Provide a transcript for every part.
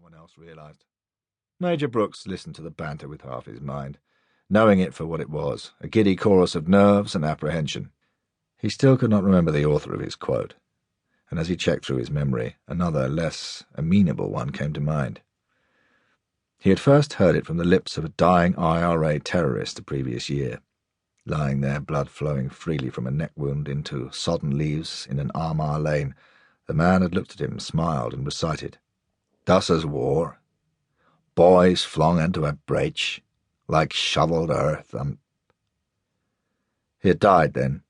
one else realized. Major Brooks listened to the banter with half his mind, knowing it for what it was, a giddy chorus of nerves and apprehension. He still could not remember the author of his quote, and as he checked through his memory, another, less amenable one came to mind. He had first heard it from the lips of a dying IRA terrorist the previous year. Lying there, blood flowing freely from a neck wound into sodden leaves in an Armagh lane, the man had looked at him, smiled, and recited, "Thus is war. Boys flung into a breach, like shovelled earth, and—" He had died then,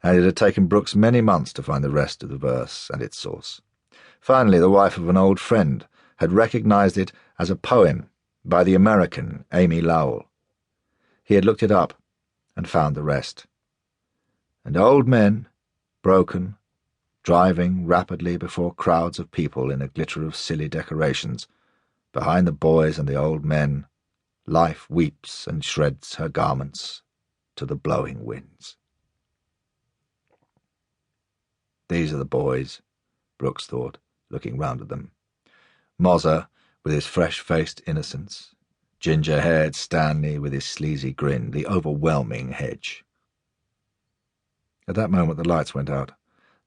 and it had taken Brooks many months to find the rest of the verse and its source. Finally, the wife of an old friend had recognized it as a poem by the American Amy Lowell. He had looked it up and found the rest. And old men, broken, driving rapidly before crowds of people in a glitter of silly decorations, behind the boys and the old men, life weeps and shreds her garments to the blowing winds. These are the boys, Brooks thought, looking round at them. Mozzer, with his fresh-faced innocence, ginger-haired Stanley with his sleazy grin, the overwhelming Hedge. At that moment the lights went out.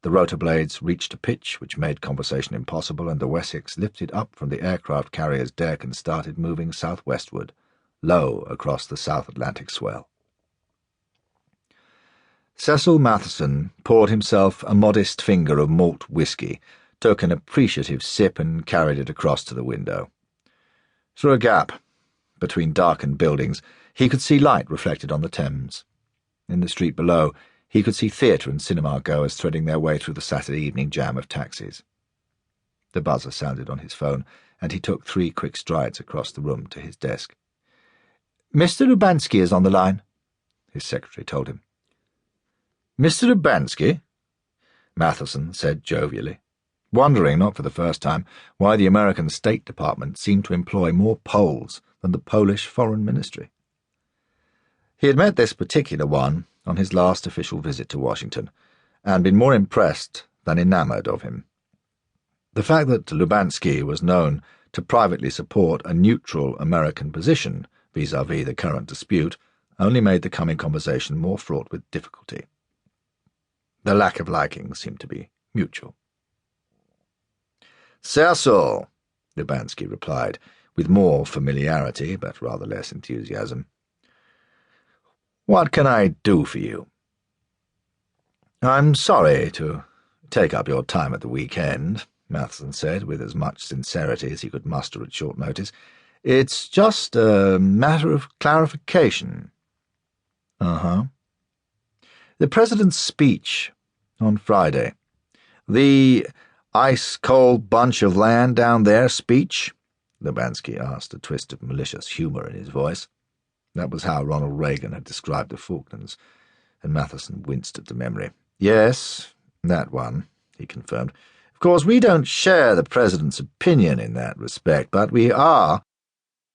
The rotor blades reached a pitch which made conversation impossible, and the Wessex lifted up from the aircraft carrier's deck and started moving southwestward, low across the South Atlantic swell. Cecil Matheson poured himself a modest finger of malt whisky, took an appreciative sip, and carried it across to the window. Through a gap between darkened buildings, he could see light reflected on the Thames. In the street below, he could see theatre and cinema-goers threading their way through the Saturday evening jam of taxis. The buzzer sounded on his phone, and he took 3 quick strides across the room to his desk. "Mr. Lubansky is on the line," his secretary told him. "Mr. Lubansky?" Matheson said jovially, wondering, not for the first time, why the American State Department seemed to employ more Poles than the Polish Foreign Ministry. He had met this particular one on his last official visit to Washington, and been more impressed than enamoured of him. The fact that Lubansky was known to privately support a neutral American position vis-à-vis the current dispute only made the coming conversation more fraught with difficulty. The lack of liking seemed to be mutual. "Cecil," Lubansky replied, with more familiarity but rather less enthusiasm. "What can I do for you?" "I'm sorry to take up your time at the weekend," Matheson said, with as much sincerity as he could muster at short notice. "It's just a matter of clarification." "Uh-huh." "The President's speech on Friday. The ice-cold bunch of land down there speech?" Lubansky asked, a twist of malicious humour in his voice. That was how Ronald Reagan had described the Falklands, and Matheson winced at the memory. "Yes, that one," he confirmed. "Of course, we don't share the President's opinion in that respect, but we are—"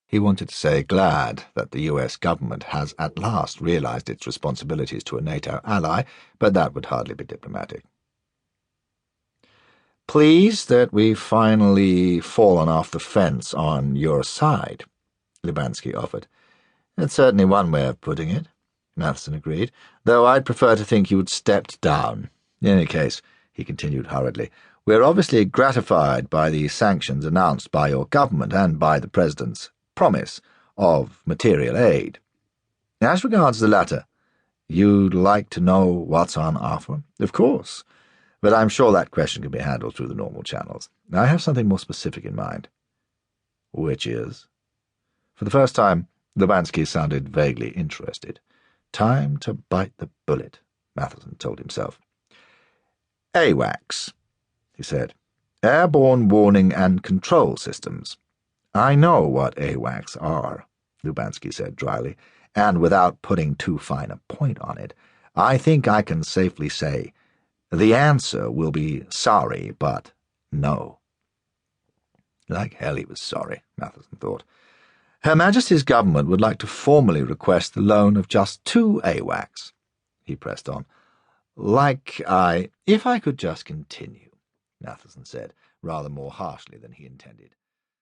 He wanted to say glad that the US government has at last realized its responsibilities to a NATO ally, but that would hardly be diplomatic. "Pleased that we've finally fallen off the fence on your side," Lubansky offered. "That's certainly one way of putting it," Matheson agreed, "though I'd prefer to think you had stepped down. In any case," he continued hurriedly, "we're obviously gratified by the sanctions announced by your government and by the President's promise of material aid. As regards the latter, you'd like to know what's on offer? Of course, but I'm sure that question can be handled through the normal channels. I have something more specific in mind." "Which is?" For the first time, Lubansky sounded vaguely interested. Time to bite the bullet, Matheson told himself. "AWACS," he said. "Airborne Warning and Control Systems." "I know what AWACS are," Lubansky said dryly, "and without putting too fine a point on it, I think I can safely say the answer will be sorry, but no." Like hell he was sorry, Matheson thought. "Her Majesty's government would like to formally request the loan of just 2 AWACS, he pressed on. If I could just continue," Matheson said, rather more harshly than he intended.